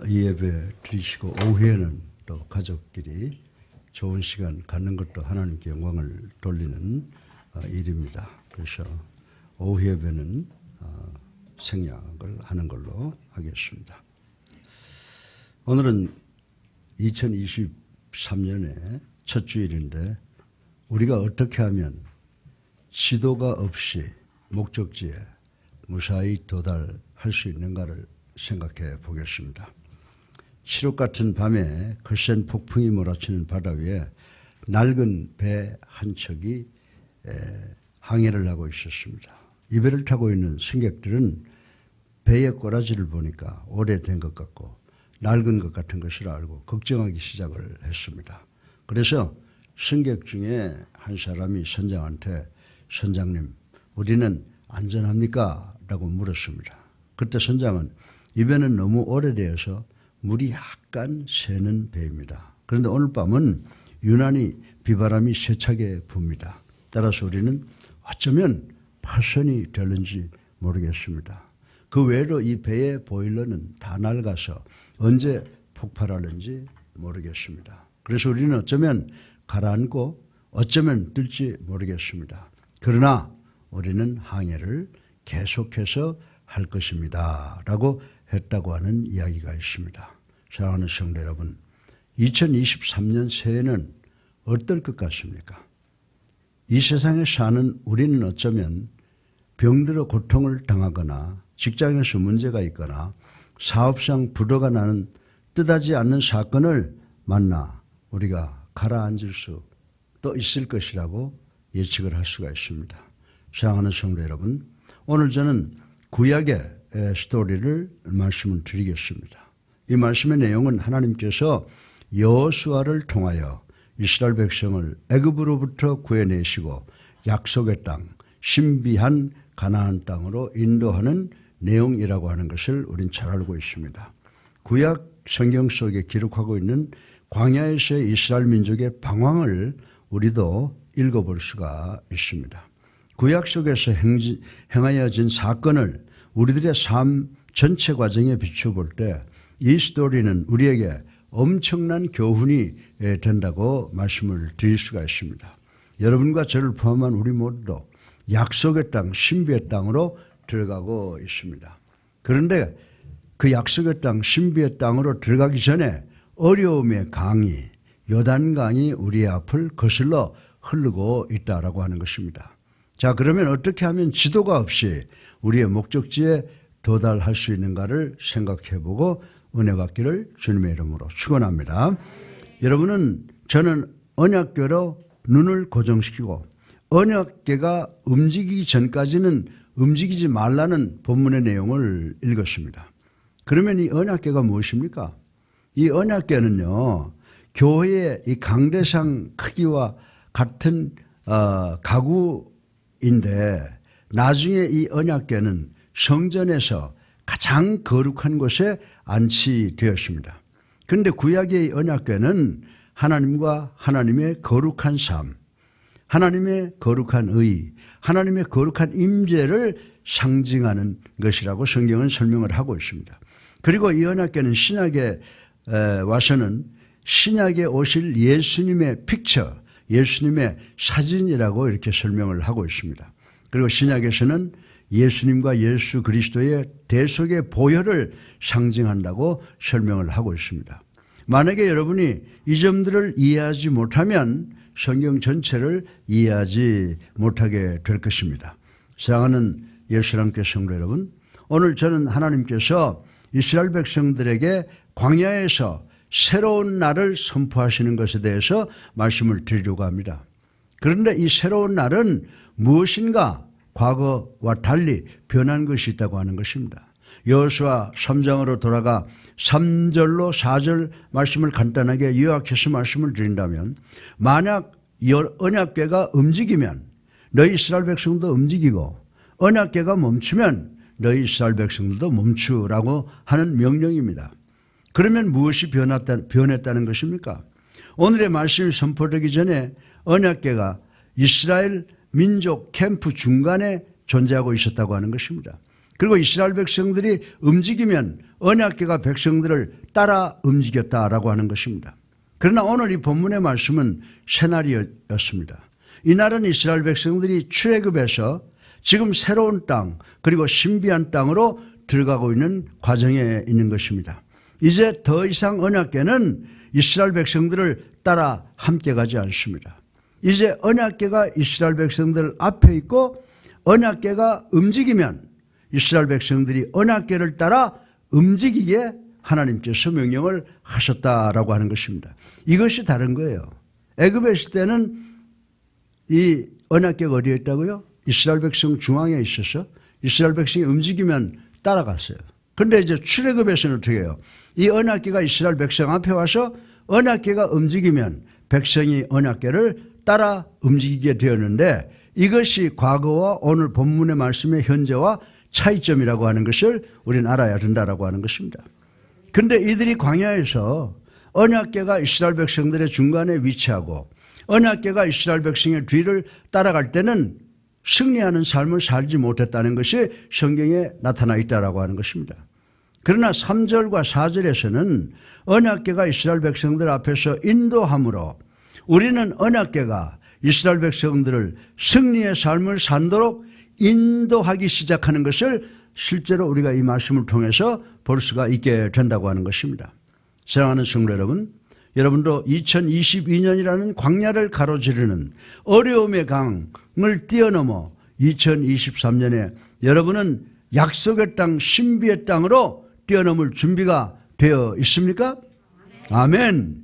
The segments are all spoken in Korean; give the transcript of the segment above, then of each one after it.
이 예배 드리시고 오후에는 또 가족끼리 좋은 시간 갖는 것도 하나님께 영광을 돌리는 일입니다. 그래서 오후 예배는 생략을 하는 걸로 하겠습니다. 오늘은 2023년의 첫 주일인데 우리가 어떻게 하면 지도가 없이 목적지에 무사히 도달할 수 있는가를 생각해 보겠습니다. 칠흑 같은 밤에 거센 폭풍이 몰아치는 바다 위에 낡은 배 한 척이 항해를 하고 있었습니다. 이 배를 타고 있는 승객들은 배의 꼬라지를 보니까 오래된 것 같고 낡은 것 같은 것을 알고 걱정하기 시작을 했습니다. 그래서 승객 중에 한 사람이 선장한테 선장님, 우리는 안전합니까? 라고 물었습니다. 그때 선장은 이 배는 너무 오래되어서 물이 약간 새는 배입니다. 그런데 오늘 밤은 유난히 비바람이 세차게 붑니다. 따라서 우리는 어쩌면 파손이 될는지 모르겠습니다. 그 외로 이 배의 보일러는 다 낡아서 언제 폭발하는지 모르겠습니다. 그래서 우리는 어쩌면 가라앉고 어쩌면 뜰지 모르겠습니다. 그러나 우리는 항해를 계속해서 할 것입니다. 라고 했다고 하는 이야기가 있습니다. 사랑하는 성도 여러분, 2023년 새해는 어떨 것 같습니까? 이 세상에 사는 우리는 어쩌면 병들어 고통을 당하거나 직장에서 문제가 있거나 사업상 부도가 나는 뜻하지 않는 사건을 만나 우리가 가라앉을 수도 있을 것이라고 예측을 할 수가 있습니다. 사랑하는 성도 여러분, 오늘 저는 구약의 스토리를 말씀을 드리겠습니다. 이 말씀의 내용은 하나님께서 여호수아를 통하여 이스라엘 백성을 애굽으로부터 구해내시고 약속의 땅, 신비한 가나안 땅으로 인도하는 내용이라고 하는 것을 우린 잘 알고 있습니다. 구약 성경 속에 기록하고 있는 광야에서의 이스라엘 민족의 방황을 우리도 읽어볼 수가 있습니다. 구약 속에서 행하여진 사건을 우리들의 삶 전체 과정에 비춰볼 때 이 스토리는 우리에게 엄청난 교훈이 된다고 말씀을 드릴 수가 있습니다. 여러분과 저를 포함한 우리 모두도 약속의 땅, 신비의 땅으로 들어가고 있습니다. 그런데 그 약속의 땅, 신비의 땅으로 들어가기 전에 어려움의 강이, 요단강이 우리의 앞을 거슬러 흐르고 있다라고 하는 것입니다. 자, 그러면 어떻게 하면 지도가 없이 우리의 목적지에 도달할 수 있는가를 생각해보고 은혜 받기를 주님의 이름으로 축원합니다. 여러분은 저는 언약궤로 눈을 고정시키고 언약궤가 움직이기 전까지는 움직이지 말라는 본문의 내용을 읽었습니다. 그러면 이 언약궤가 무엇입니까? 이 언약궤는요, 교회의 이 강대상 크기와 같은 가구인데 나중에 이 언약궤는 성전에서 가장 거룩한 곳에 안치되었습니다. 그런데 구약의 언약궤는 하나님과 하나님의 거룩한 삶, 하나님의 거룩한 의, 하나님의 거룩한 임재를 상징하는 것이라고 성경은 설명을 하고 있습니다. 그리고 이 언약궤는 신약에 와서는 신약에 오실 예수님의 픽처, 예수님의 사진이라고 이렇게 설명을 하고 있습니다. 그리고 신약에서는 예수님과 예수 그리스도의 대속의 보혈을 상징한다고 설명을 하고 있습니다. 만약에 여러분이 이 점들을 이해하지 못하면 성경 전체를 이해하지 못하게 될 것입니다. 사랑하는 예수님께 성도 여러분, 오늘 저는 하나님께서 이스라엘 백성들에게 광야에서 새로운 날을 선포하시는 것에 대해서 말씀을 드리려고 합니다. 그런데 이 새로운 날은 무엇인가? 과거와 달리 변한 것이 있다고 하는 것입니다. 여호수아 3장으로 돌아가 3절로 4절 말씀을 간단하게 요약해서 말씀을 드린다면, 만약 언약궤가 움직이면 너희 이스라엘 백성도 움직이고 언약궤가 멈추면 너희 이스라엘 백성들도 멈추라고 하는 명령입니다. 그러면 무엇이 변했다는 것입니까? 오늘의 말씀이 선포되기 전에 언약궤가 이스라엘 민족 캠프 중간에 존재하고 있었다고 하는 것입니다. 그리고 이스라엘 백성들이 움직이면 언약궤가 백성들을 따라 움직였다라고 하는 것입니다. 그러나 오늘 이 본문의 말씀은 새날이었습니다. 이날은 이스라엘 백성들이 출애굽에서 지금 새로운 땅 그리고 신비한 땅으로 들어가고 있는 과정에 있는 것입니다. 이제 더 이상 언약궤는 이스라엘 백성들을 따라 함께 가지 않습니다. 이제 언약궤가 이스라엘 백성들 앞에 있고 언약궤가 움직이면 이스라엘 백성들이 언약궤를 따라 움직이게 하나님께서 명령을 하셨다라고 하는 것입니다. 이것이 다른 거예요. 애굽에 있을 때는 이 언약궤가 어디에 있다고요? 이스라엘 백성 중앙에 있어서 이스라엘 백성이 움직이면 따라갔어요. 그런데 이제 출애굽에서는 어떻게 해요? 이 언약궤가 이스라엘 백성 앞에 와서 언약궤가 움직이면 백성이 언약궤를 따라 움직이게 되었는데 이것이 과거와 오늘 본문의 말씀의 현재와 차이점이라고 하는 것을 우리는 알아야 된다라고 하는 것입니다. 그런데 이들이 광야에서 언약궤가 이스라엘 백성들의 중간에 위치하고 언약궤가 이스라엘 백성의 뒤를 따라갈 때는 승리하는 삶을 살지 못했다는 것이 성경에 나타나 있다라고 하는 것입니다. 그러나 3절과 4절에서는 언약궤가 이스라엘 백성들 앞에서 인도함으로 우리는 언약궤가 이스라엘 백성들을 승리의 삶을 산도록 인도하기 시작하는 것을 실제로 우리가 이 말씀을 통해서 볼 수가 있게 된다고 하는 것입니다. 사랑하는 성도 여러분, 여러분도 2022년이라는 광야를 가로지르는 어려움의 강을 뛰어넘어 2023년에 여러분은 약속의 땅, 신비의 땅으로 뛰어넘을 준비가 되어 있습니까? 아멘.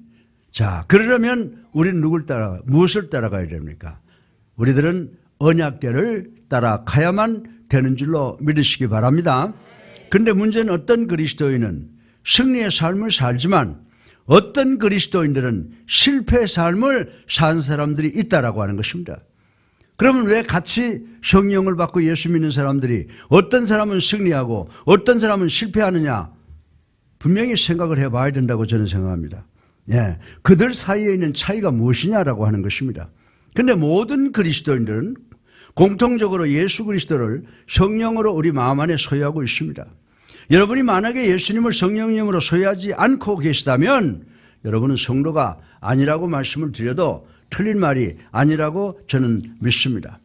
자, 그러려면 우리는 무엇을 따라가야 됩니까? 우리들은 언약궤를 따라가야만 되는 줄로 믿으시기 바랍니다. 그런데 문제는 어떤 그리스도인은 승리의 삶을 살지만 어떤 그리스도인들은 실패의 삶을 산 사람들이 있다라고 하는 것입니다. 그러면 왜 같이 성령을 받고 예수 믿는 사람들이 어떤 사람은 승리하고 어떤 사람은 실패하느냐? 분명히 생각을 해봐야 된다고 저는 생각합니다. 예, 그들 사이에 있는 차이가 무엇이냐라고 하는 것입니다. 그런데 모든 그리스도인들은 공통적으로 예수 그리스도를 성령으로 우리 마음 안에 소유하고 있습니다. 여러분이 만약에 예수님을 성령님으로 소유하지 않고 계시다면 여러분은 성도가 아니라고 말씀을 드려도 틀린 말이 아니라고 저는 믿습니다.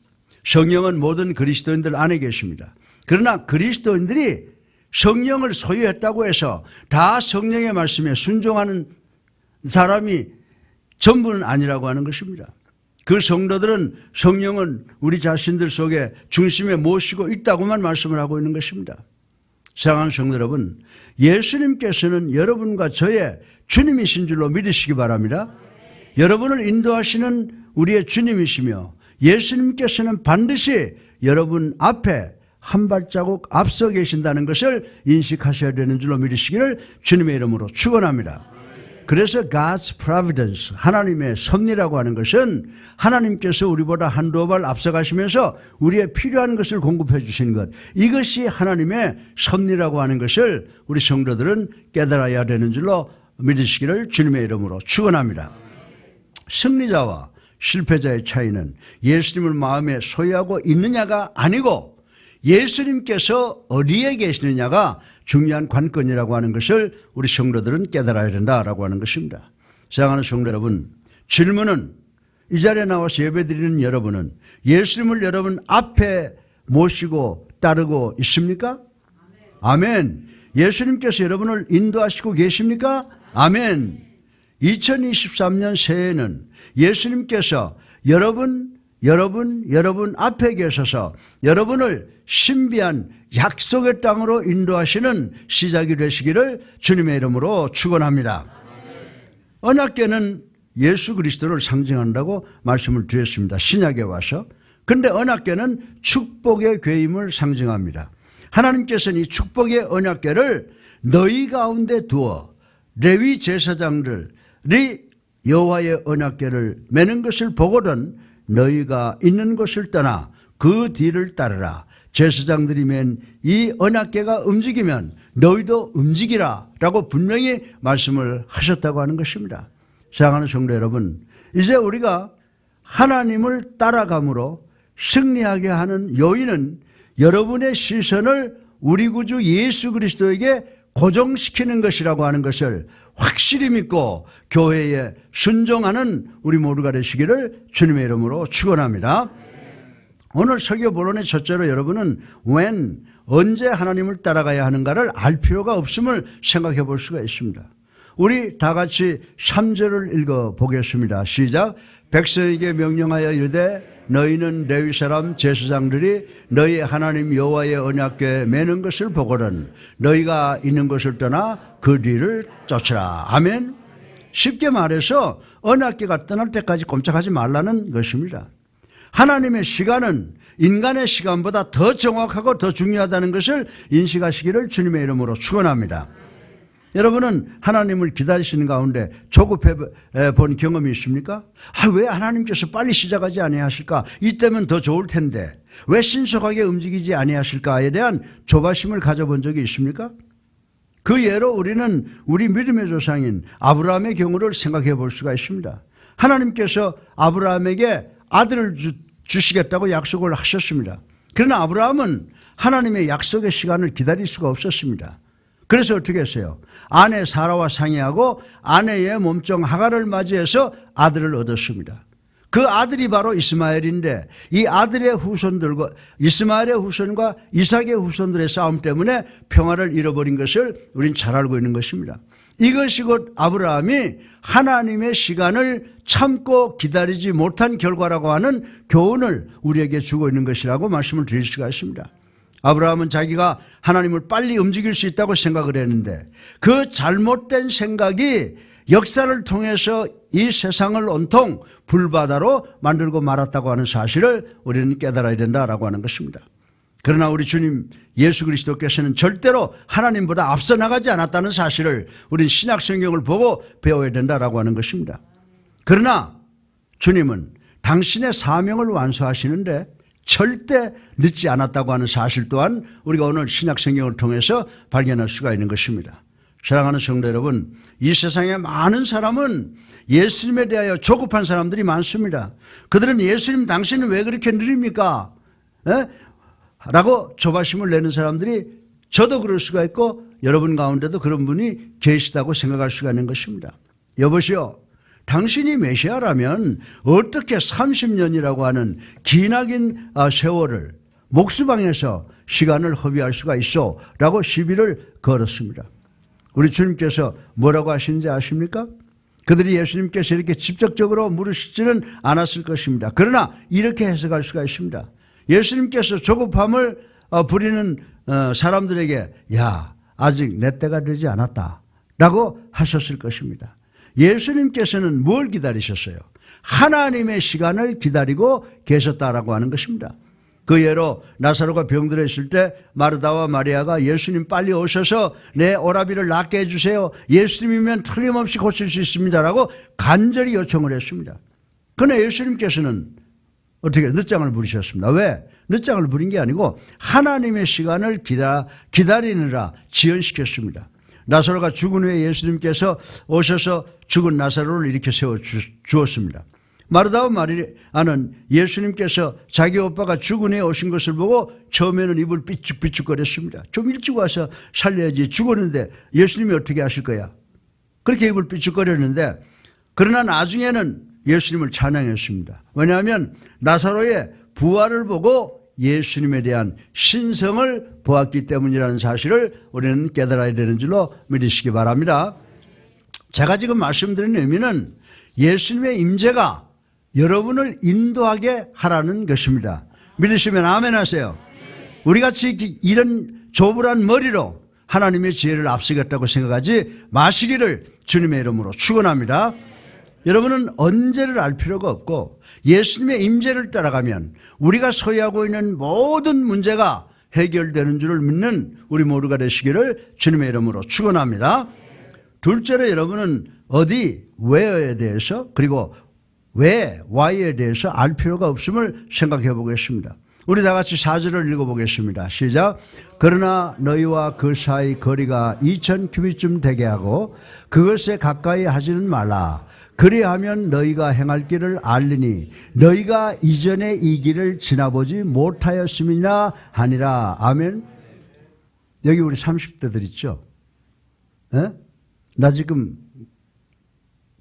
성령은 모든 그리스도인들 안에 계십니다. 그러나 그리스도인들이 성령을 소유했다고 해서 다 성령의 말씀에 순종하는 사람이 전부는 아니라고 하는 것입니다. 그 성도들은 성령은 우리 자신들 속에 중심에 모시고 있다고만 말씀을 하고 있는 것입니다. 사랑하는 성도 여러분, 예수님께서는 여러분과 저의 주님이신 줄로 믿으시기 바랍니다. 여러분을 인도하시는 우리의 주님이시며 예수님께서는 반드시 여러분 앞에 한 발자국 앞서 계신다는 것을 인식하셔야 되는 줄로 믿으시기를 주님의 이름으로 축원합니다. 그래서 God's providence, 하나님의 섭리라고 하는 것은 하나님께서 우리보다 한두 발 앞서가시면서 우리의 필요한 것을 공급해 주시는 것, 이것이 하나님의 섭리라고 하는 것을 우리 성도들은 깨달아야 되는 줄로 믿으시기를 주님의 이름으로 축원합니다. 승리자와 실패자의 차이는 예수님을 마음에 소유하고 있느냐가 아니고 예수님께서 어디에 계시느냐가 중요한 관건이라고 하는 것을 우리 성도들은 깨달아야 된다라고 하는 것입니다. 사랑하는 성도 여러분, 질문은 이 자리에 나와서 예배드리는 여러분은 예수님을 여러분 앞에 모시고 따르고 있습니까? 아멘. 예수님께서 여러분을 인도하시고 계십니까? 아멘. 2023년 새해에는 예수님께서 여러분 앞에 계셔서 여러분을 신비한 약속의 땅으로 인도하시는 시작이 되시기를 주님의 이름으로 축원합니다. 언약궤는 예수 그리스도를 상징한다고 말씀을 드렸습니다. 신약에 와서. 그런데 언약궤는 축복의 궤임을 상징합니다. 하나님께서는 이 축복의 언약궤를 너희 가운데 두어 레위 제사장들이 여호와의 언약궤를 매는 것을 보거든 너희가 있는 곳을 떠나 그 뒤를 따르라. 제사장들이 맨 이 언약궤가 움직이면 너희도 움직이라 라고 분명히 말씀을 하셨다고 하는 것입니다. 사랑하는 성도 여러분, 이제 우리가 하나님을 따라감으로 승리하게 하는 요인은 여러분의 시선을 우리 구주 예수 그리스도에게 고정시키는 것이라고 하는 것을 확실히 믿고 교회에 순종하는 우리 모두가 되시기를 주님의 이름으로 축원합니다. 오늘 설교 본론의 첫째로 여러분은 언제 하나님을 따라가야 하는가를 알 필요가 없음을 생각해 볼 수가 있습니다. 우리 다 같이 3절을 읽어보겠습니다. 시작. 백성에게 명령하여 이르되 너희는 레위 사람 제사장들이 너희 하나님 여호와의 언약궤에 매는 것을 보거든 너희가 있는 것을 떠나 그 뒤를 쫓으라. 아멘. 쉽게 말해서 언약궤가 떠날 때까지 꼼짝하지 말라는 것입니다. 하나님의 시간은 인간의 시간보다 더 정확하고 더 중요하다는 것을 인식하시기를 주님의 이름으로 축원합니다. 여러분은 하나님을 기다리시는 가운데 조급해 본 경험이 있습니까? 왜 하나님께서 빨리 시작하지 아니하실까? 이때면 더 좋을 텐데 왜 신속하게 움직이지 아니하실까에 대한 조바심을 가져본 적이 있습니까? 그 예로 우리는 우리 믿음의 조상인 아브라함의 경우를 생각해 볼 수가 있습니다. 하나님께서 아브라함에게 아들을 주시겠다고 약속을 하셨습니다. 그러나 아브라함은 하나님의 약속의 시간을 기다릴 수가 없었습니다. 그래서 어떻게 했어요? 아내 사라와 상의하고 아내의 몸종 하갈을 맞이해서 아들을 얻었습니다. 그 아들이 바로 이스마엘인데 이 아들의 후손들과 이스마엘의 후손과 이삭의 후손들의 싸움 때문에 평화를 잃어버린 것을 우린 잘 알고 있는 것입니다. 이것이 곧 아브라함이 하나님의 시간을 참고 기다리지 못한 결과라고 하는 교훈을 우리에게 주고 있는 것이라고 말씀을 드릴 수가 있습니다. 아브라함은 자기가 하나님을 빨리 움직일 수 있다고 생각을 했는데 그 잘못된 생각이 역사를 통해서 이 세상을 온통 불바다로 만들고 말았다고 하는 사실을 우리는 깨달아야 된다라고 하는 것입니다. 그러나 우리 주님 예수 그리스도께서는 절대로 하나님보다 앞서 나가지 않았다는 사실을 우리는 신약 성경을 보고 배워야 된다라고 하는 것입니다. 그러나 주님은 당신의 사명을 완수하시는데 절대 늦지 않았다고 하는 사실 또한 우리가 오늘 신약 성경을 통해서 발견할 수가 있는 것입니다. 사랑하는 성도 여러분, 이 세상에 많은 사람은 예수님에 대하여 조급한 사람들이 많습니다. 그들은 예수님 당신은 왜 그렇게 느립니까? 라고 조바심을 내는 사람들이 저도 그럴 수가 있고 여러분 가운데도 그런 분이 계시다고 생각할 수가 있는 것입니다. 여보시오, 당신이 메시아라면 어떻게 30년이라고 하는 기나긴 세월을 목수방에서 시간을 허비할 수가 있어? 라고 시비를 걸었습니다. 우리 주님께서 뭐라고 하시는지 아십니까? 그들이 예수님께서 이렇게 직접적으로 물으시지는 않았을 것입니다. 그러나 이렇게 해석할 수가 있습니다. 예수님께서 조급함을 부리는 사람들에게 야, 아직 내 때가 되지 않았다 라고 하셨을 것입니다. 예수님께서는 뭘 기다리셨어요? 하나님의 시간을 기다리고 계셨다라고 하는 것입니다. 그 예로 나사로가 병들어 있을 때 마르다와 마리아가 예수님 빨리 오셔서 내 오라비를 낫게 해주세요. 예수님이면 틀림없이 고칠 수 있습니다라고 간절히 요청을 했습니다. 그러나 예수님께서는 어떻게 늦장을 부리셨습니다. 왜? 늦장을 부린 게 아니고 하나님의 시간을 기다리느라 지연시켰습니다. 나사로가 죽은 후에 예수님께서 오셔서 죽은 나사로를 이렇게 세워주었습니다. 마르다와 마리아는 예수님께서 자기 오빠가 죽은 후에 오신 것을 보고 처음에는 입을 삐죽삐죽거렸습니다. 좀 일찍 와서 살려야지, 죽었는데 예수님이 어떻게 하실 거야? 그렇게 입을 삐죽거렸는데 그러나 나중에는 예수님을 찬양했습니다. 왜냐하면 나사로의 부활을 보고 예수님에 대한 신성을 보았기 때문이라는 사실을 우리는 깨달아야 되는 줄로 믿으시기 바랍니다. 제가 지금 말씀드리는 의미는 예수님의 임재가 여러분을 인도하게 하라는 것입니다. 믿으시면 아멘 하세요. 우리같이 이런 조불한 머리로 하나님의 지혜를 앞서겠다고 생각하지 마시기를 주님의 이름으로 축원합니다. 여러분은 언제를 알 필요가 없고 예수님의 임재를 따라가면 우리가 소유하고 있는 모든 문제가 해결되는 줄을 믿는 우리 모두가 되시기를 주님의 이름으로 축원합니다. 둘째로 여러분은 어디, where에 대해서 그리고 왜, why에 대해서 알 필요가 없음을 생각해 보겠습니다. 우리 다 같이 4절을 읽어보겠습니다. 시작. 그러나 너희와 그 사이 거리가 2000규빗쯤 되게 하고 그것에 가까이 하지는 말라. 그리하면 너희가 행할 길을 알리니 너희가 이전에 이 길을 지나보지 못하였음이나 하니라. 아멘. 여기 우리 30대들 있죠. 예? 나 지금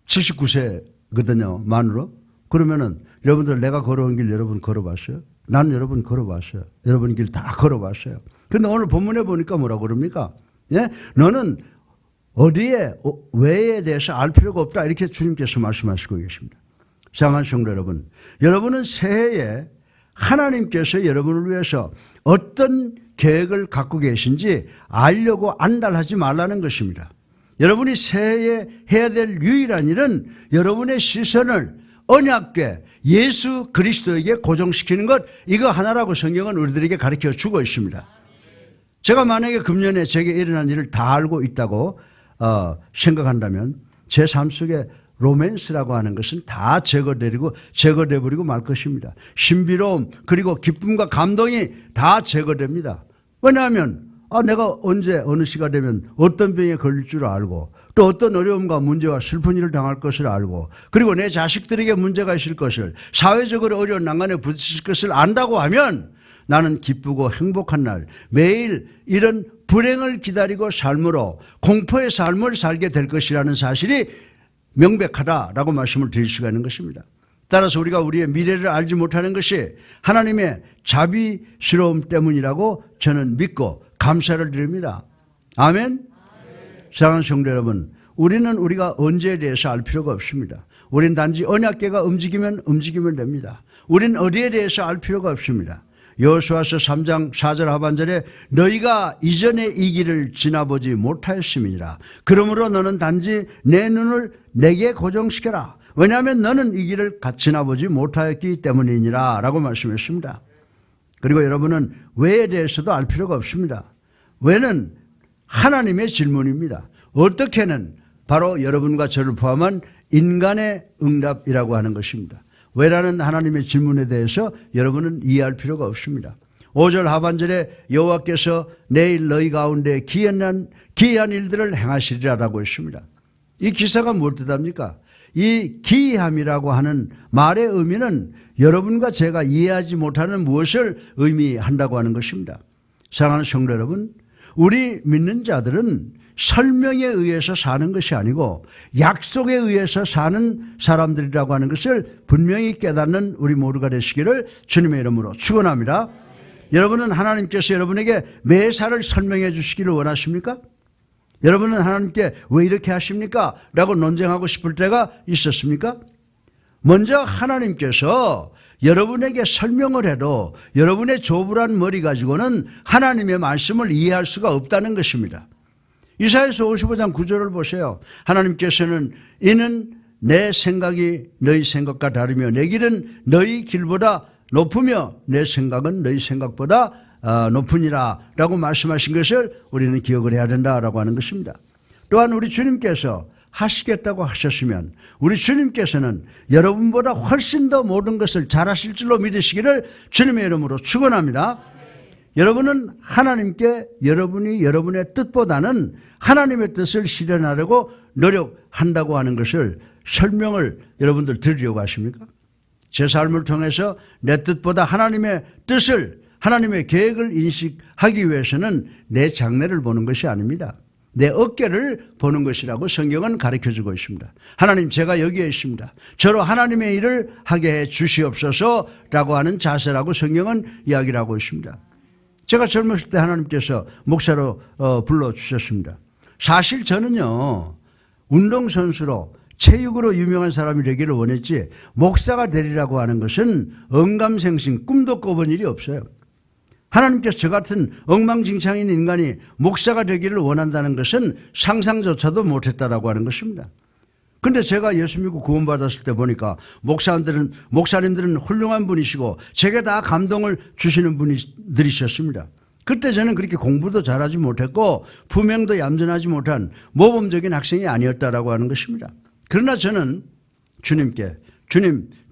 79세거든요, 만으로. 그러면은 여러분들 내가 걸어온 길 여러분 걸어봤어요? 난 여러분 걸어봤어요. 여러분 길 다 걸어봤어요. 근데 오늘 본문에 보니까 뭐라고 그럽니까? 예? 너는 어디에, 왜에 대해서 알 필요가 없다. 이렇게 주님께서 말씀하시고 계십니다. 사랑하는 성도 여러분, 여러분은 새해에 하나님께서 여러분을 위해서 어떤 계획을 갖고 계신지 알려고 안달하지 말라는 것입니다. 여러분이 새해에 해야 될 유일한 일은 여러분의 시선을 언약궤 예수 그리스도에게 고정시키는 것, 이거 하나라고 성경은 우리들에게 가르쳐 주고 있습니다. 제가 만약에 금년에 제게 일어난 일을 다 알고 있다고 생각한다면 제 삶 속에 로맨스라고 하는 것은 다 제거되버리고 말 것입니다. 신비로움 그리고 기쁨과 감동이 다 제거됩니다. 왜냐하면 내가 언제 어느 시가 되면 어떤 병에 걸릴 줄 알고 또 어떤 어려움과 문제와 슬픈 일을 당할 것을 알고 그리고 내 자식들에게 문제가 있을 것을, 사회적으로 어려운 난간에 부딪힐 것을 안다고 하면 나는 기쁘고 행복한 날, 매일 이런 불행을 기다리고 삶으로 공포의 삶을 살게 될 것이라는 사실이 명백하다라고 말씀을 드릴 수가 있는 것입니다. 따라서 우리가 우리의 미래를 알지 못하는 것이 하나님의 자비스러움 때문이라고 저는 믿고 감사를 드립니다. 아멘. 사랑하는 성도 여러분, 우리는 우리가 언제에 대해서 알 필요가 없습니다. 우린 단지 언약궤가 움직이면 됩니다. 우린 어디에 대해서 알 필요가 없습니다. 여호수아서 3장 4절 하반절에 너희가 이전의 이 길을 지나보지 못하였음이니라. 그러므로 너는 단지 내 눈을 내게 고정시켜라. 왜냐하면 너는 이 길을 지나보지 못하였기 때문이니라 라고 말씀했습니다. 그리고 여러분은 왜에 대해서도 알 필요가 없습니다. 왜는 하나님의 질문입니다. 어떻게는 바로 여러분과 저를 포함한 인간의 응답이라고 하는 것입니다. 왜라는 하나님의 질문에 대해서 여러분은 이해할 필요가 없습니다. 5절 하반절에 여호와께서 내일 너희 가운데 기이한 일들을 행하시리라라고 했습니다. 이 기사가 뭘 뜻합니까? 이 기이함이라고 하는 말의 의미는 여러분과 제가 이해하지 못하는 무엇을 의미한다고 하는 것입니다. 사랑하는 성도 여러분, 우리 믿는 자들은 설명에 의해서 사는 것이 아니고 약속에 의해서 사는 사람들이라고 하는 것을 분명히 깨닫는 우리 모두가 되시기를 주님의 이름으로 축원합니다. 여러분은 하나님께서 여러분에게 매사를 설명해 주시기를 원하십니까? 여러분은 하나님께 왜 이렇게 하십니까? 라고 논쟁하고 싶을 때가 있었습니까? 먼저 하나님께서 여러분에게 설명을 해도 여러분의 조불한 머리 가지고는 하나님의 말씀을 이해할 수가 없다는 것입니다. 이사야서 55장 9절을 보세요. 하나님께서는 이는 내 생각이 너희 생각과 다르며 내 길은 너희 길보다 높으며 내 생각은 너희 생각보다 높으니라 라고 말씀하신 것을 우리는 기억을 해야 된다라고 하는 것입니다. 또한 우리 주님께서 하시겠다고 하셨으면 우리 주님께서는 여러분보다 훨씬 더 모든 것을 잘하실 줄로 믿으시기를 주님의 이름으로 축원합니다. 여러분은 하나님께 여러분이 여러분의 뜻보다는 하나님의 뜻을 실현하려고 노력한다고 하는 것을 설명을 여러분들 들으려고 하십니까? 제 삶을 통해서 내 뜻보다 하나님의 뜻을, 하나님의 계획을 인식하기 위해서는 내 장래를 보는 것이 아닙니다. 내 어깨를 보는 것이라고 성경은 가르쳐주고 있습니다. 하나님, 제가 여기에 있습니다. 저로 하나님의 일을 하게 해 주시옵소서라고 하는 자세라고 성경은 이야기를 하고 있습니다. 제가 젊었을 때 하나님께서 목사로 불러주셨습니다. 사실 저는요, 운동선수로 체육으로 유명한 사람이 되기를 원했지 목사가 되리라고 하는 것은 언감생심 꿈도 꿔본 일이 없어요. 하나님께서 저 같은 엉망진창인 인간이 목사가 되기를 원한다는 것은 상상조차도 못했다라고 하는 것입니다. 그런데 제가 예수 믿고 구원받았을 때 보니까 목사님들은 훌륭한 분이시고 제게 다 감동을 주시는 분들이셨습니다. 그때 저는 그렇게 공부도 잘하지 못했고 품행도 얌전하지 못한 모범적인 학생이 아니었다라고 하는 것입니다. 그러나 저는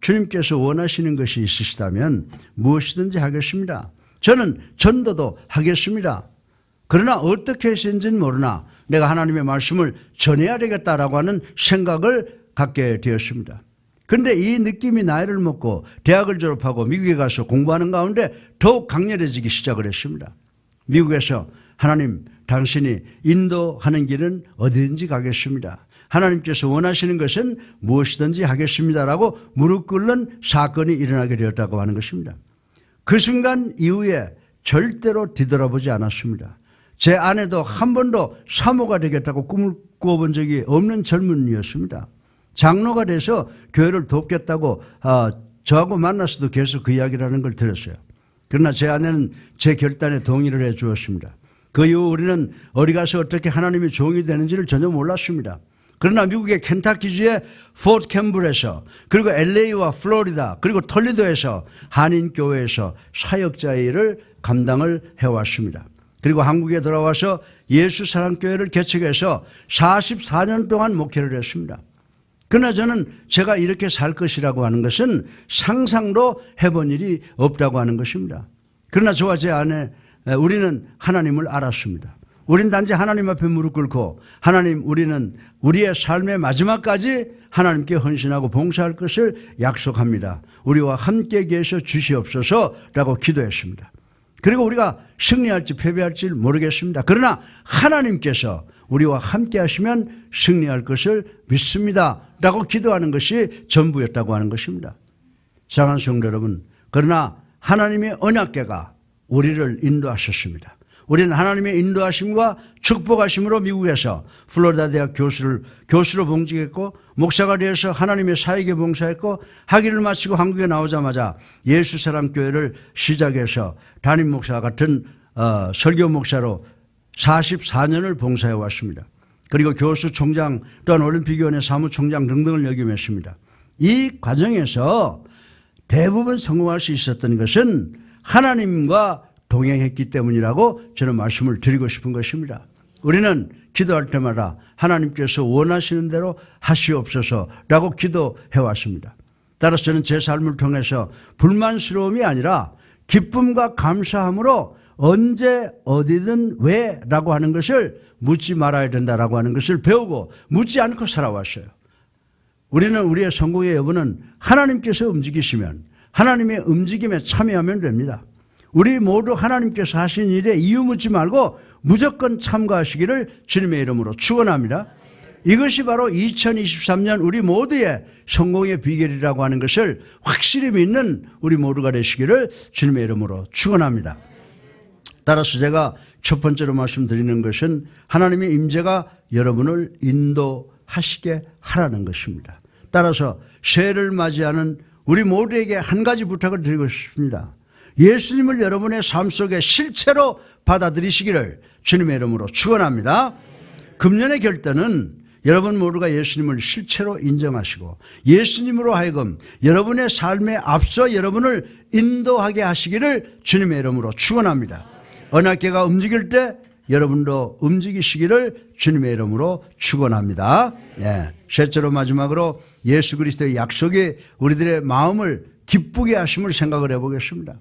주님께서 원하시는 것이 있으시다면 무엇이든지 하겠습니다. 저는 전도도 하겠습니다. 그러나 어떻게 했는지는 모르나 내가 하나님의 말씀을 전해야 되겠다라고 하는 생각을 갖게 되었습니다. 그런데 이 느낌이 나이를 먹고 대학을 졸업하고 미국에 가서 공부하는 가운데 더욱 강렬해지기 시작을 했습니다. 미국에서 하나님 당신이 인도하는 길은 어디든지 가겠습니다. 하나님께서 원하시는 것은 무엇이든지 하겠습니다라고 무릎 꿇는 사건이 일어나게 되었다고 하는 것입니다. 그 순간 이후에 절대로 뒤돌아보지 않았습니다. 제 아내도 한 번도 사모가 되겠다고 꿈을 꾸어본 적이 없는 젊은이였습니다. 장로가 돼서 교회를 돕겠다고 저하고 만나서도 계속 그 이야기를 하는 걸 들었어요. 그러나 제 아내는 제 결단에 동의를 해 주었습니다. 그 이후 우리는 어디 가서 어떻게 하나님의 종이 되는지를 전혀 몰랐습니다. 그러나 미국의 켄타키주의 포트 캠블에서 그리고 LA와 플로리다 그리고 톨리도에서 한인교회에서 사역자의 일을 감당을 해왔습니다. 그리고 한국에 돌아와서 예수사랑교회를 개척해서 44년 동안 목회를 했습니다. 그러나 저는 제가 이렇게 살 것이라고 하는 것은 상상도 해본 일이 없다고 하는 것입니다. 그러나 저와 제 아내 우리는 하나님을 알았습니다. 우리는 단지 하나님 앞에 무릎 꿇고 하나님 우리는 우리의 삶의 마지막까지 하나님께 헌신하고 봉사할 것을 약속합니다. 우리와 함께 계셔 주시옵소서라고 기도했습니다. 그리고 우리가 승리할지 패배할지 모르겠습니다. 그러나 하나님께서 우리와 함께 하시면 승리할 것을 믿습니다 라고 기도하는 것이 전부였다고 하는 것입니다. 사랑하는 성도 여러분, 그러나 하나님의 언약궤가 우리를 인도하셨습니다. 우리는 하나님의 인도하심과 축복하심으로 미국에서 플로리다 대학 교수로 봉직했고 목사가 되어서 하나님의 사역에 봉사했고 학위를 마치고 한국에 나오자마자 예수사랑교회를 시작해서 담임 목사 같은 설교 목사로 44년을 봉사해 왔습니다. 그리고 교수, 총장 또한 올림픽위원회 사무총장 등등을 역임했습니다. 이 과정에서 대부분 성공할 수 있었던 것은 하나님과 동행했기 때문이라고 저는 말씀을 드리고 싶은 것입니다. 우리는 기도할 때마다 하나님께서 원하시는 대로 하시옵소서라고 기도해 왔습니다. 따라서 저는 제 삶을 통해서 불만스러움이 아니라 기쁨과 감사함으로 언제 어디든 왜라고 하는 것을 묻지 말아야 된다라고 하는 것을 배우고 묻지 않고 살아왔어요. 우리는 우리의 성공의 여부는 하나님께서 움직이시면 하나님의 움직임에 참여하면 됩니다. 우리 모두 하나님께서 하신 일에 이유 묻지 말고 무조건 참가하시기를 주님의 이름으로 축원합니다. 이것이 바로 2023년 우리 모두의 성공의 비결이라고 하는 것을 확실히 믿는 우리 모두가 되시기를 주님의 이름으로 축원합니다. 따라서 제가 첫 번째로 말씀드리는 것은 하나님의 임재가 여러분을 인도하시게 하라는 것입니다. 따라서 새해를 맞이하는 우리 모두에게 한 가지 부탁을 드리고 싶습니다. 예수님을 여러분의 삶 속에 실체로 받아들이시기를 주님의 이름으로 축원합니다. 금년의 결단은 여러분 모두가 예수님을 실체로 인정하시고 예수님으로 하여금 여러분의 삶에 앞서 여러분을 인도하게 하시기를 주님의 이름으로 축원합니다. 언약궤가 움직일 때 여러분도 움직이시기를 주님의 이름으로 축원합니다. 셋째로 마지막으로 예수 그리스도의 약속이 우리들의 마음을 기쁘게 하심을 생각을 해보겠습니다.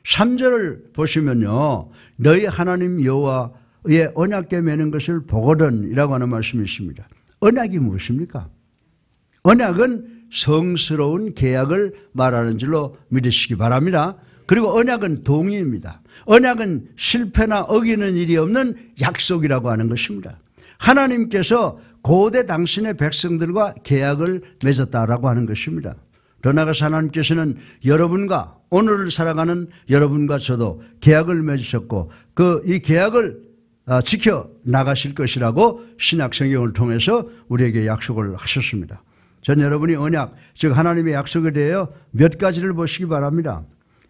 3절을 보시면요, 너희 하나님 여호와의 언약궤 매는 것을 보거든이라고 하는 말씀이 있습니다. 언약이 무엇입니까? 언약은 성스러운 계약을 말하는 줄로 믿으시기 바랍니다. 그리고 언약은 동의입니다. 언약은 실패나 어기는 일이 없는 약속이라고 하는 것입니다. 하나님께서 고대 당신의 백성들과 계약을 맺었다라고 하는 것입니다. 더 나아가서 하나님께서는 여러분과 오늘을 살아가는 여러분과 저도 계약을 맺으셨고 이 계약을 지켜 나가실 것이라고 신약 성경을 통해서 우리에게 약속을 하셨습니다. 전 여러분이 언약, 즉 하나님의 약속에 대하여 몇 가지를 보시기 바랍니다.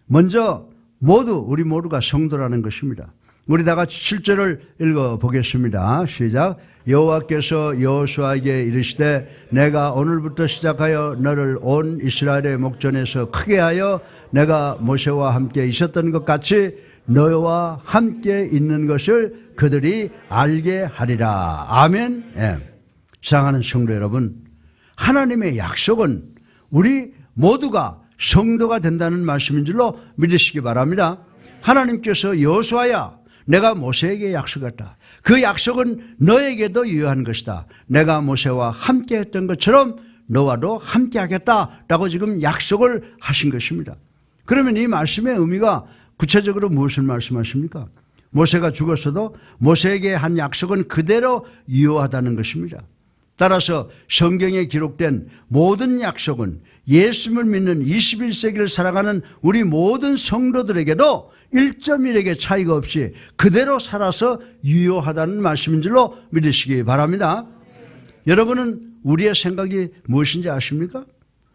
먼저 우리 모두가 성도라는 것입니다. 우리 다 같이 7절을 읽어보겠습니다. 시작. 여호와께서 여호수아에게 이르시되 내가 오늘부터 시작하여 너를 온 이스라엘의 목전에서 크게 하여 내가 모세와 함께 있었던 것 같이 너와 함께 있는 것을 그들이 알게 하리라. 아멘. 사랑하는 성도 여러분, 하나님의 약속은 우리 모두가 성도가 된다는 말씀인 줄로 믿으시기 바랍니다. 하나님께서 여호수아야 내가 모세에게 약속했다. 그 약속은 너에게도 유효한 것이다. 내가 모세와 함께 했던 것처럼 너와도 함께 하겠다라고 지금 약속을 하신 것입니다. 그러면 이 말씀의 의미가 구체적으로 무엇을 말씀하십니까? 모세가 죽었어도 모세에게 한 약속은 그대로 유효하다는 것입니다. 따라서 성경에 기록된 모든 약속은 예수님을 믿는 21세기를 살아가는 우리 모든 성도들에게도 1.1에게 차이가 없이 그대로 살아서 유효하다는 말씀인 줄로 믿으시기 바랍니다. 여러분은 우리의 생각이 무엇인지 아십니까?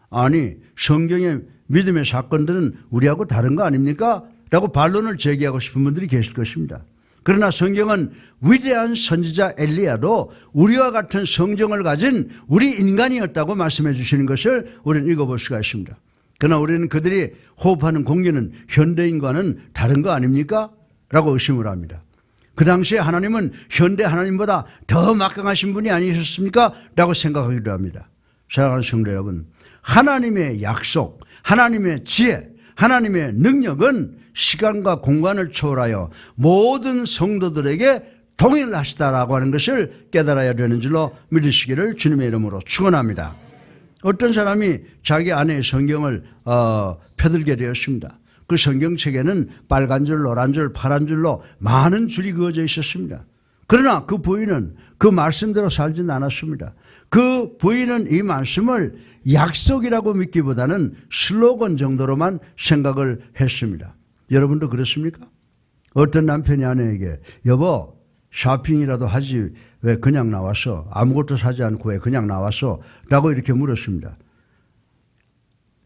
아니, 성경의 믿음의 사건들은 우리하고 다른 거 아닙니까? 라고 반론을 제기하고 싶은 분들이 계실 것입니다. 그러나 성경은 위대한 선지자 엘리야도 우리와 같은 성정을 가진 우리 인간이었다고 말씀해 주시는 것을 우리는 읽어볼 수가 있습니다. 그러나 우리는 그들이 호흡하는 공기는 현대인과는 다른 거 아닙니까? 라고 의심을 합니다. 그 당시에 하나님은 현대 하나님보다 더 막강하신 분이 아니셨습니까? 라고 생각하기도 합니다. 사랑하는 성도 여러분, 하나님의 약속, 하나님의 지혜, 하나님의 능력은 시간과 공간을 초월하여 모든 성도들에게 동일하시다라고 하는 것을 깨달아야 되는 줄로 믿으시기를 주님의 이름으로 축원합니다. 어떤 사람이 자기 아내의 성경을 펴들게 되었습니다. 그 성경책에는 빨간 줄, 노란 줄, 파란 줄로 많은 줄이 그어져 있었습니다. 그러나 그 부인은 그 말씀대로 살지는 않았습니다. 그 부인은 이 말씀을 약속이라고 믿기보다는 슬로건 정도로만 생각을 했습니다. 여러분도 그렇습니까? 어떤 남편이 아내에게 여보 쇼핑이라도 하지 왜 그냥 나왔어? 아무것도 사지 않고 왜 그냥 나왔어? 라고 이렇게 물었습니다.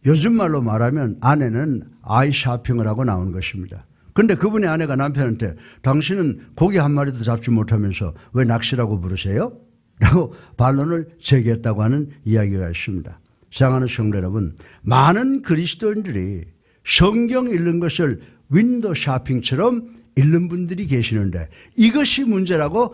요즘 말로 말하면 아내는 아이 쇼핑을 하고 나온 것입니다. 그런데 그분의 아내가 남편한테 당신은 고기 한 마리도 잡지 못하면서 왜 낚시라고 부르세요? 라고 반론을 제기했다고 하는 이야기가 있습니다. 사랑하는 성도 여러분, 많은 그리스도인들이 성경 읽는 것을 윈도우 쇼핑처럼 읽는 분들이 계시는데 이것이 문제라고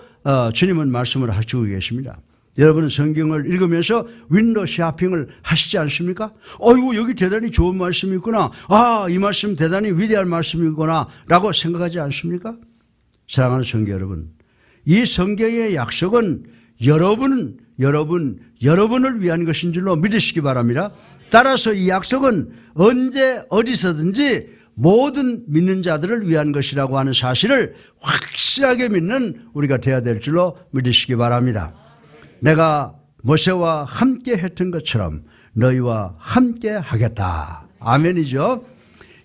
주님은 말씀을 하시고 계십니다. 여러분은 성경을 읽으면서 윈도우 쇼핑을 하시지 않습니까? 어이구 여기 대단히 좋은 말씀이 있구나. 아, 이 말씀 대단히 위대한 말씀이구나 라고 생각하지 않습니까? 사랑하는 성도 여러분, 이 성경의 약속은 여러분을 위한 것인 줄로 믿으시기 바랍니다. 따라서 이 약속은 언제 어디서든지 모든 믿는 자들을 위한 것이라고 하는 사실을 확실하게 믿는 우리가 되어야 될 줄로 믿으시기 바랍니다. 내가 모세와 함께 했던 것처럼 너희와 함께 하겠다. 아멘이죠.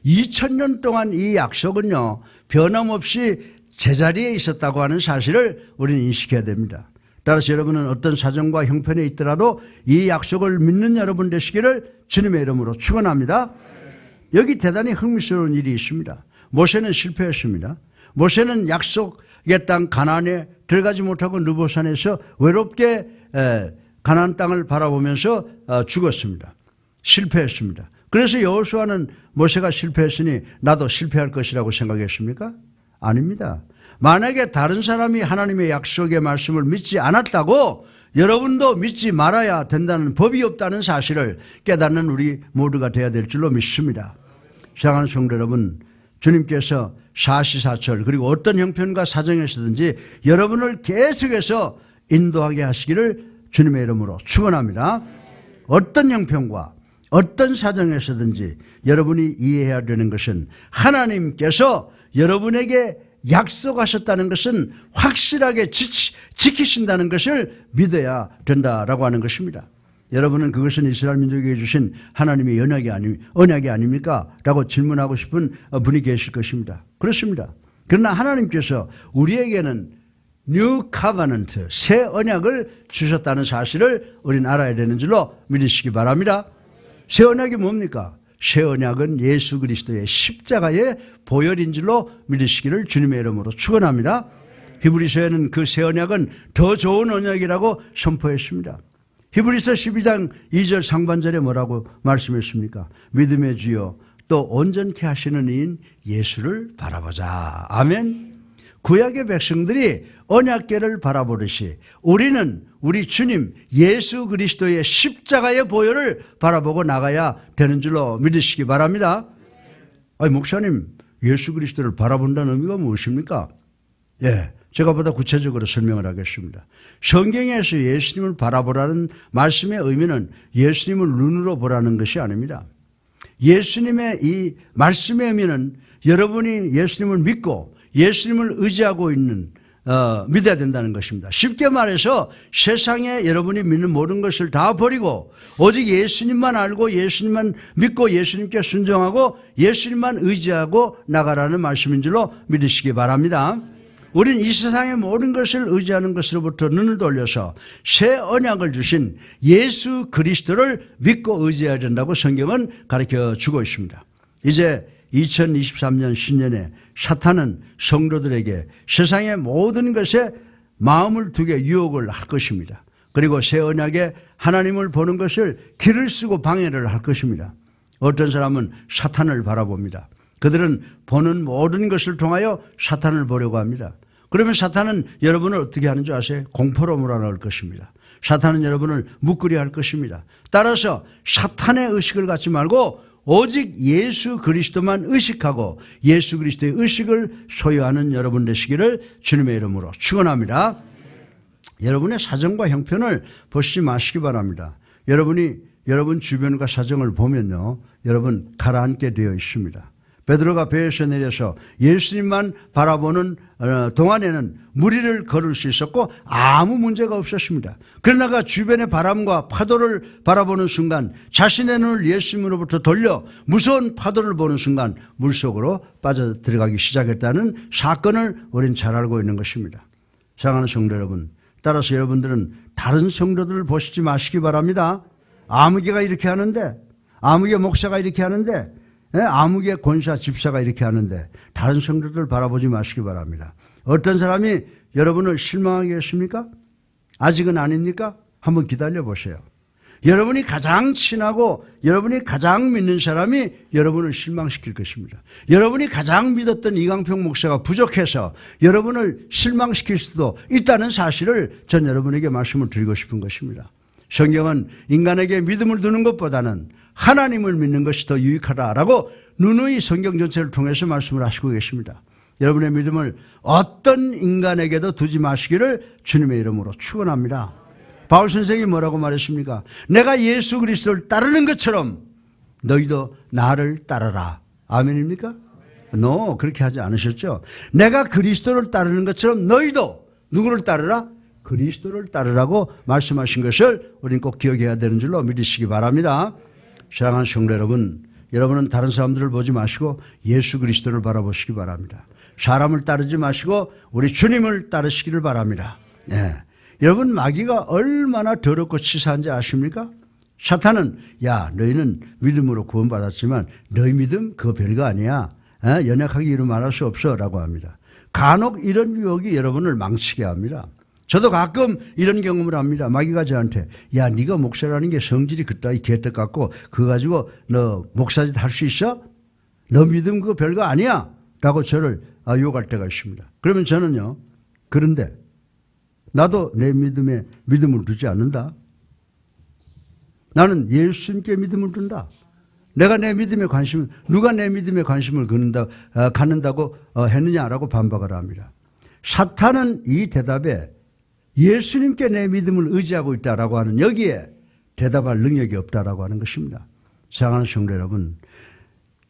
2000년 동안 이 약속은요 변함없이 제자리에 있었다고 하는 사실을 우리는 인식해야 됩니다. 따라서 여러분은 어떤 사정과 형편에 있더라도 이 약속을 믿는 여러분 되시기를 주님의 이름으로 축원합니다. 여기 대단히 흥미스러운 일이 있습니다. 모세는 실패했습니다. 모세는 약속의 땅 가나안에 들어가지 못하고 느보산에서 외롭게 가나안 땅을 바라보면서 죽었습니다. 실패했습니다. 그래서 여호수아는 모세가 실패했으니 나도 실패할 것이라고 생각했습니까? 아닙니다. 만약에 다른 사람이 하나님의 약속의 말씀을 믿지 않았다고 여러분도 믿지 말아야 된다는 법이 없다는 사실을 깨닫는 우리 모두가 되어야 될 줄로 믿습니다. 사랑하는 성도 여러분, 주님께서 사시사철 그리고 어떤 형편과 사정에서든지 여러분을 계속해서 인도하게 하시기를 주님의 이름으로 축원합니다. 어떤 형편과 어떤 사정에서든지 여러분이 이해해야 되는 것은 하나님께서 여러분에게 약속하셨다는 것은 확실하게 지키신다는 것을 믿어야 된다라고 하는 것입니다. 여러분은 그것은 이스라엘 민족에게 주신 하나님의 언약이 아닙니까? 라고 질문하고 싶은 분이 계실 것입니다. 그렇습니다. 그러나 하나님께서 우리에게는 New Covenant, 새 언약을 주셨다는 사실을 우리는 알아야 되는 줄로 믿으시기 바랍니다. 새 언약이 뭡니까? 새 언약은 예수 그리스도의 십자가의 보혈인 줄로 믿으시기를 주님의 이름으로 축원합니다. 히브리서에는 그 새 언약은 더 좋은 언약이라고 선포했습니다. 히브리서 12장 2절 상반절에 뭐라고 말씀했습니까? 믿음의 주여 또 온전케 하시는 이인 예수를 바라보자. 아멘. 구약의 백성들이 언약궤를 바라보듯이 우리는 우리 주님 예수 그리스도의 십자가의 보혈을 바라보고 나가야 되는 줄로 믿으시기 바랍니다. 아니 목사님, 예수 그리스도를 바라본다는 의미가 무엇입니까? 예, 제가 보다 구체적으로 설명을 하겠습니다. 성경에서 예수님을 바라보라는 말씀의 의미는 예수님을 눈으로 보라는 것이 아닙니다. 예수님의 이 말씀의 의미는 여러분이 예수님을 믿고 예수님을 의지하고 있는 믿어야 된다는 것입니다. 쉽게 말해서 세상에 여러분이 믿는 모든 것을 다 버리고 오직 예수님만 알고 예수님만 믿고 예수님께 순종하고 예수님만 의지하고 나가라는 말씀인 줄로 믿으시기 바랍니다. 우린 이 세상의 모든 것을 의지하는 것으로부터 눈을 돌려서 새 언약을 주신 예수 그리스도를 믿고 의지해야 된다고 성경은 가르쳐 주고 있습니다. 이제 2023년 신년에 사탄은 성도들에게 세상의 모든 것에 마음을 두게 유혹을 할 것입니다. 그리고 새 언약에 하나님을 보는 것을 길을 쓰고 방해를 할 것입니다. 어떤 사람은 사탄을 바라봅니다. 그들은 보는 모든 것을 통하여 사탄을 보려고 합니다. 그러면 사탄은 여러분을 어떻게 하는 줄 아세요? 공포로 몰아넣을 것입니다. 사탄은 여러분을 묶으려 할 것입니다. 따라서 사탄의 의식을 갖지 말고 오직 예수 그리스도만 의식하고 예수 그리스도의 의식을 소유하는 여러분 되시기를 주님의 이름으로 축원합니다. 여러분의 사정과 형편을 보시지 마시기 바랍니다. 여러분이 여러분 주변과 사정을 보면요, 여러분 가라앉게 되어 있습니다. 베드로가 배에서 내려서 예수님만 바라보는 동안에는 무리를 걸을 수 있었고 아무 문제가 없었습니다. 그러다가 주변의 바람과 파도를 바라보는 순간 자신의 눈을 예수님으로부터 돌려 무서운 파도를 보는 순간 물속으로 빠져들어가기 시작했다는 사건을 우리는 잘 알고 있는 것입니다. 사랑하는 성도 여러분, 따라서 여러분들은 다른 성도들을 보시지 마시기 바랍니다. 아무개가 이렇게 하는데, 아무개 목사가 이렇게 하는데, 아무개 권사 집사가 이렇게 하는데 다른 성도들 바라보지 마시기 바랍니다. 어떤 사람이 여러분을 실망하게 했습니까? 아직은 아닙니까? 한번 기다려 보세요. 여러분이 가장 친하고 여러분이 가장 믿는 사람이 여러분을 실망시킬 것입니다. 여러분이 가장 믿었던 이강평 목사가 부족해서 여러분을 실망시킬 수도 있다는 사실을 전 여러분에게 말씀을 드리고 싶은 것입니다. 성경은 인간에게 믿음을 두는 것보다는 하나님을 믿는 것이 더 유익하다라고 누누이 성경 전체를 통해서 말씀을 하시고 계십니다. 여러분의 믿음을 어떤 인간에게도 두지 마시기를 주님의 이름으로 축원합니다. 바울 선생이 뭐라고 말했습니까? 내가 예수 그리스도를 따르는 것처럼 너희도 나를 따르라. 아멘입니까? No, 그렇게 하지 않으셨죠? 내가 그리스도를 따르는 것처럼 너희도 누구를 따르라? 그리스도를 따르라고 말씀하신 것을 우리는 꼭 기억해야 되는 줄로 믿으시기 바랍니다. 사랑하는 성도 여러분, 여러분은 다른 사람들을 보지 마시고 예수 그리스도를 바라보시기 바랍니다. 사람을 따르지 마시고 우리 주님을 따르시기를 바랍니다. 예. 여러분, 마귀가 얼마나 더럽고 치사한지 아십니까? 사탄은 야, 너희는 믿음으로 구원받았지만 너희 믿음 그거 별거 아니야. 연약하게 이루 말할 수 없어 라고 합니다. 간혹 이런 유혹이 여러분을 망치게 합니다. 저도 가끔 이런 경험을 합니다. 마귀가 저한테 야, 네가 목사라는 게 성질이 그따위 개떡 같고 그거 가지고 너 목사짓 할 수 있어? 너 믿음 그거 별거 아니야 라고 저를 유혹할 때가 있습니다. 그러면 저는요, 그런데 나도 내 믿음에 믿음을 두지 않는다. 나는 예수님께 믿음을 둔다. 내가 내 믿음에 관심을, 누가 내 믿음에 관심을 갖는다고 했느냐라고 반박을 합니다. 사탄은 이 대답에 예수님께 내 믿음을 의지하고 있다라고 하는 여기에 대답할 능력이 없다라고 하는 것입니다. 사랑하는 성도 여러분,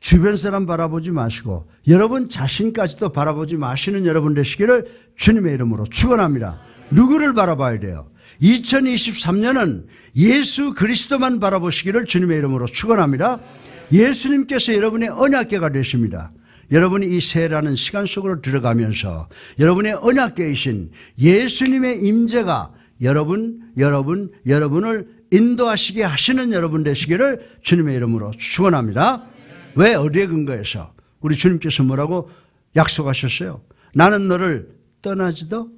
주변 사람 바라보지 마시고 여러분 자신까지도 바라보지 마시는 여러분 되시기를 주님의 이름으로 축원합니다. 누구를 바라봐야 돼요? 2023년은 예수 그리스도만 바라보시기를 주님의 이름으로 축원합니다. 예수님께서 여러분의 언약궤가 되십니다. 여러분이 이 새해라는 시간 속으로 들어가면서 여러분의 언약궤이신 예수님의 임재가 여러분을 인도하시게 하시는 여러분 되시기를 주님의 이름으로 축원합니다. 왜? 어디에 근거해서? 우리 주님께서 뭐라고 약속하셨어요? 나는 너를 떠나지도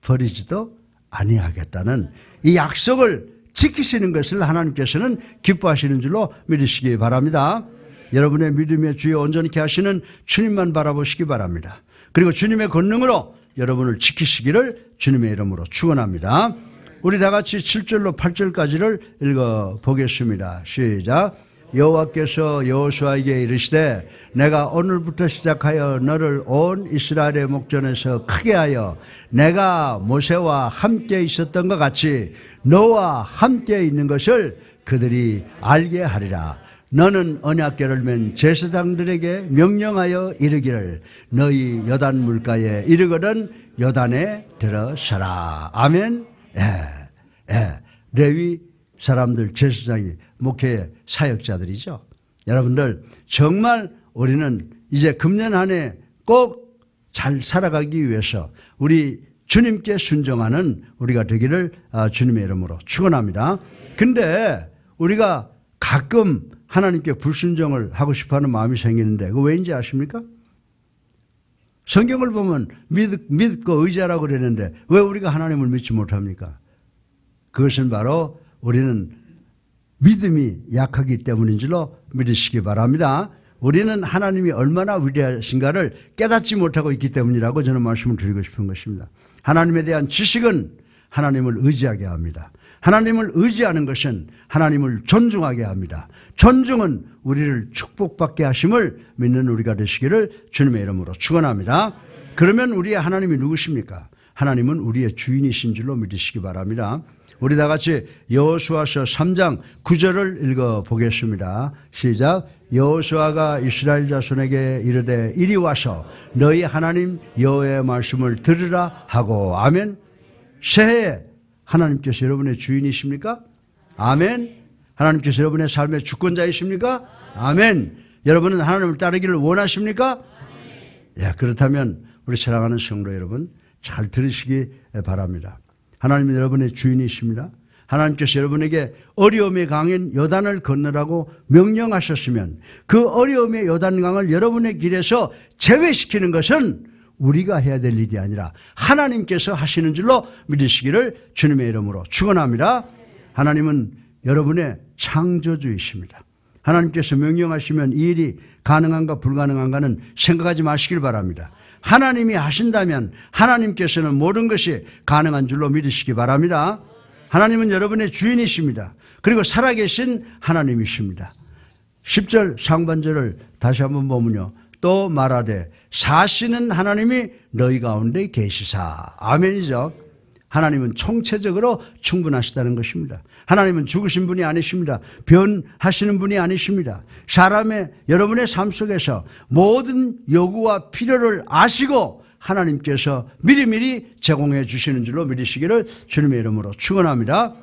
버리지도 아니하겠다는 이 약속을 지키시는 것을 하나님께서는 기뻐하시는 줄로 믿으시기 바랍니다. 여러분의 믿음의 주에 온전케 하시는 주님만 바라보시기 바랍니다. 그리고 주님의 권능으로 여러분을 지키시기를 주님의 이름으로 축원합니다. 우리 다 같이 7절로 8절까지를 읽어보겠습니다. 시작. 여호와께서 여호수아에게 이르시되 내가 오늘부터 시작하여 너를 온 이스라엘의 목전에서 크게 하여 내가 모세와 함께 있었던 것 같이 너와 함께 있는 것을 그들이 알게 하리라. 너는 언약궤를 맨 제사장들에게 명령하여 이르기를 너희 요단 물가에 이르거든 요단에 들어서라. 아멘. 레위 사람들 제사장이 목회의 사역자들이죠. 여러분들 정말 우리는 이제 금년 한 해 꼭 잘 살아가기 위해서 우리 주님께 순종하는 우리가 되기를 주님의 이름으로 축원합니다. 근데 우리가 가끔 하나님께 불순종을 하고 싶어하는 마음이 생기는데 그거 왜인지 아십니까? 성경을 보면 믿고 의지하라고 그랬는데 왜 우리가 하나님을 믿지 못합니까? 그것은 바로 우리는 믿음이 약하기 때문인 줄로 믿으시기 바랍니다. 우리는 하나님이 얼마나 위대하신가를 깨닫지 못하고 있기 때문이라고 저는 말씀을 드리고 싶은 것입니다. 하나님에 대한 지식은 하나님을 의지하게 합니다. 하나님을 의지하는 것은 하나님을 존중하게 합니다. 존중은 우리를 축복받게 하심을 믿는 우리가 되시기를 주님의 이름으로 축원합니다. 그러면 우리의 하나님이 누구십니까? 하나님은 우리의 주인이신 줄로 믿으시기 바랍니다. 우리 다 같이 여호수아서 3장 9절을 읽어보겠습니다. 시작. 여호수아가 이스라엘 자손에게 이르되 이리 와서 너희 하나님 여호와의 말씀을 들으라 하고. 아멘. 새해에 하나님께서 여러분의 주인이십니까? 아멘. 하나님께서 여러분의 삶의 주권자이십니까? 아멘. 여러분은 하나님을 따르기를 원하십니까? 예, 그렇다면 우리 사랑하는 성도 여러분 잘 들으시기 바랍니다. 하나님은 여러분의 주인이십니다. 하나님께서 여러분에게 어려움의 강인 요단을 건너라고 명령하셨으면 그 어려움의 요단강을 여러분의 길에서 제외시키는 것은 우리가 해야 될 일이 아니라 하나님께서 하시는 줄로 믿으시기를 주님의 이름으로 축원합니다. 하나님은 여러분의 창조주이십니다. 하나님께서 명령하시면 이 일이 가능한가 불가능한가는 생각하지 마시길 바랍니다. 하나님이 하신다면 하나님께서는 모든 것이 가능한 줄로 믿으시기 바랍니다. 하나님은 여러분의 주인이십니다. 그리고 살아계신 하나님이십니다. 10절 상반절을 다시 한번 보면요. 또 말하되 사시는 하나님이 너희 가운데 계시사. 아멘이죠. 하나님은 총체적으로 충분하시다는 것입니다. 하나님은 죽으신 분이 아니십니다. 변하시는 분이 아니십니다. 사람의 여러분의 삶 속에서 모든 요구와 필요를 아시고 하나님께서 미리미리 제공해 주시는 줄로 믿으시기를 주님의 이름으로 축원합니다.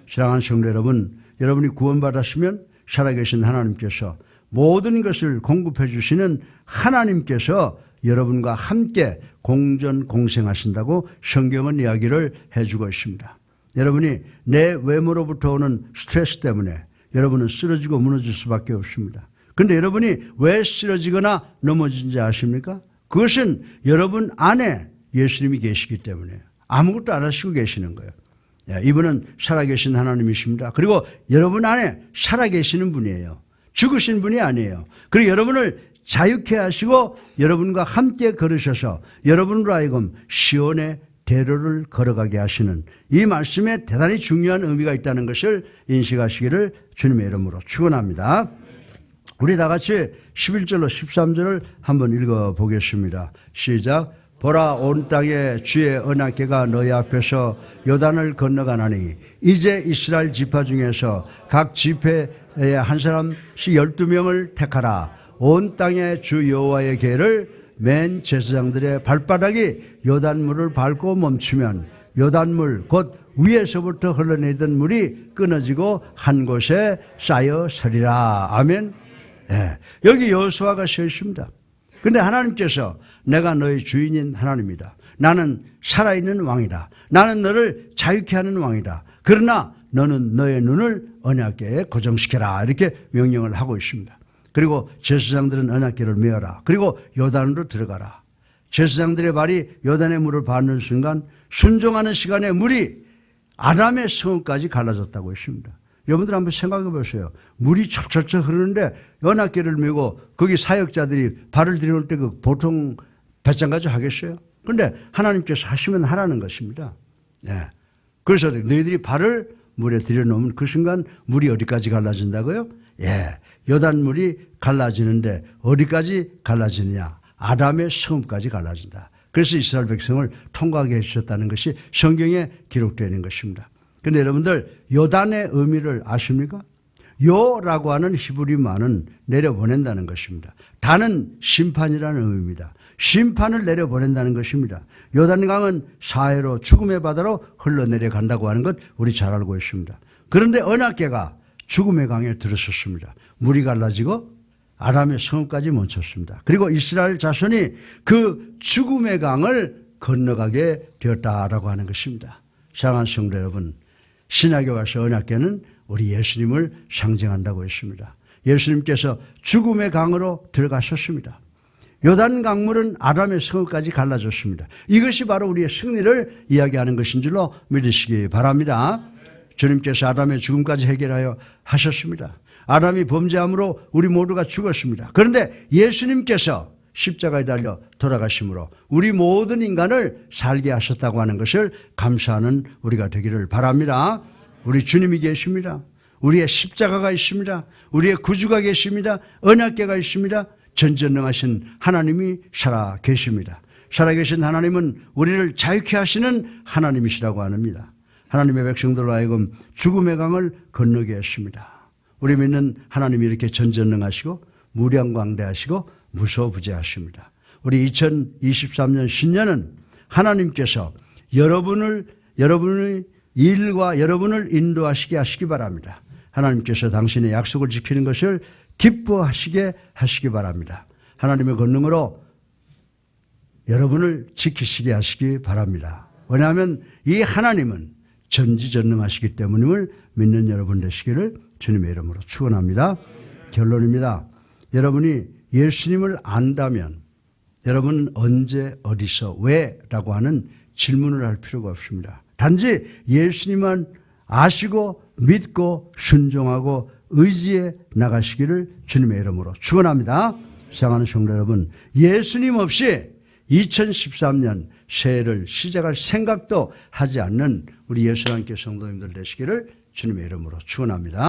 사랑하는 성도 여러분, 여러분이 구원받았으면 살아계신 하나님께서 모든 것을 공급해 주시는 하나님께서 여러분과 함께 공전공생하신다고 성경은 이야기를 해주고 있습니다. 여러분이 내 외모로부터 오는 스트레스 때문에 여러분은 쓰러지고 무너질 수밖에 없습니다. 그런데 여러분이 왜 쓰러지거나 넘어진지 아십니까? 그것은 여러분 안에 예수님이 계시기 때문에 아무것도 안 하시고 계시는 거예요. 이분은 살아계신 하나님이십니다. 그리고 여러분 안에 살아계시는 분이에요. 죽으신 분이 아니에요. 그리고 여러분을 자유케 하시고 여러분과 함께 걸으셔서 여러분으로 하여금 시온의 대로를 걸어가게 하시는 이 말씀에 대단히 중요한 의미가 있다는 것을 인식하시기를 주님의 이름으로 축원합니다. 우리 다 같이 11절로 13절을 한번 읽어보겠습니다. 시작. 보라, 온 땅에 주의 언약궤가 너희 앞에서 요단을 건너가나니 이제 이스라엘 지파 중에서 각 지파에 한 사람씩 12명을 택하라. 온 땅에 주 여호와의 궤를 맨 제사장들의 발바닥이 요단물을 밟고 멈추면 요단물 곧 위에서부터 흘러내던 물이 끊어지고 한 곳에 쌓여 서리라. 아멘. 여기 여호수아가 서 있습니다. 그런데 하나님께서 내가 너의 주인인 하나님이다. 나는 살아있는 왕이다. 나는 너를 자유케 하는 왕이다. 그러나 너는 너의 눈을 언약궤에 고정시켜라. 이렇게 명령을 하고 있습니다. 그리고 제사장들은 언약궤를 메어라. 그리고 요단으로 들어가라. 제사장들의 발이 요단의 물을 밟는 순간 순종하는 시간에 물이 아담의 성까지 갈라졌다고 했습니다. 여러분들 한번 생각해 보세요. 물이 철철철 흐르는데 언약궤를 메고 거기 사역자들이 발을 들여놓을 때 그 보통 배짱가지 하겠어요? 그런데 하나님께서 하시면 하라는 것입니다. 그래서 너희들이 발을 물에 들여놓으면 그 순간 물이 어디까지 갈라진다고요? 요단물이 갈라지는데 어디까지 갈라지느냐? 아담의 성까지 갈라진다. 그래서 이스라엘 백성을 통과하게 해주셨다는 것이 성경에 기록되어 있는 것입니다. 그런데 여러분들 요단의 의미를 아십니까? 요라고 하는 히브리말은 내려보낸다는 것입니다. 다는 심판이라는 의미입니다. 심판을 내려보낸다는 것입니다. 요단강은 사해로 죽음의 바다로 흘러내려간다고 하는 것 우리 잘 알고 있습니다. 그런데 언약궤가 죽음의 강에 들어섰습니다. 물이 갈라지고 아람의 성읍까지 멈췄습니다. 그리고 이스라엘 자손이 그 죽음의 강을 건너가게 되었다라고 하는 것입니다. 사랑하는 성도 여러분, 신약에 와서 언약궤는 우리 예수님을 상징한다고 했습니다. 예수님께서 죽음의 강으로 들어가셨습니다. 요단 강물은 아람의 성읍까지 갈라졌습니다. 이것이 바로 우리의 승리를 이야기하는 것인 줄로 믿으시기 바랍니다. 주님께서 아담의 죽음까지 해결하여 하셨습니다. 아담이 범죄함으로 우리 모두가 죽었습니다. 그런데 예수님께서 십자가에 달려 돌아가심으로 우리 모든 인간을 살게 하셨다고 하는 것을 감사하는 우리가 되기를 바랍니다. 우리 주님이 계십니다. 우리의 십자가가 있습니다. 우리의 구주가 계십니다. 언약궤가 있습니다. 전전능하신 하나님이 살아 계십니다. 살아계신 하나님은 우리를 자유케 하시는 하나님이시라고 합니다. 하나님의 백성들로 하여금 죽음의 강을 건너게 했습니다. 우리 믿는 하나님이 이렇게 전전능하시고 무량광대하시고 무소부재하십니다. 우리 2023년 신년은 하나님께서 여러분의 일과 여러분을 인도하시게 하시기 바랍니다. 하나님께서 당신의 약속을 지키는 것을 기뻐하시게 하시기 바랍니다. 하나님의 권능으로 여러분을 지키시게 하시기 바랍니다. 왜냐하면 이 하나님은 전지전능하시기 때문임을 믿는 여러분 되시기를 주님의 이름으로 축원합니다. 결론입니다. 여러분이 예수님을 안다면 여러분은 언제 어디서 왜라고 하는 질문을 할 필요가 없습니다. 단지 예수님만 아시고 믿고 순종하고 의지해 나가시기를 주님의 이름으로 축원합니다. 사랑하는 성도 여러분, 예수님 없이 2013년 새해를 시작할 생각도 하지 않는 우리 예수님께 성도님들 되시기를 주님의 이름으로 축원합니다.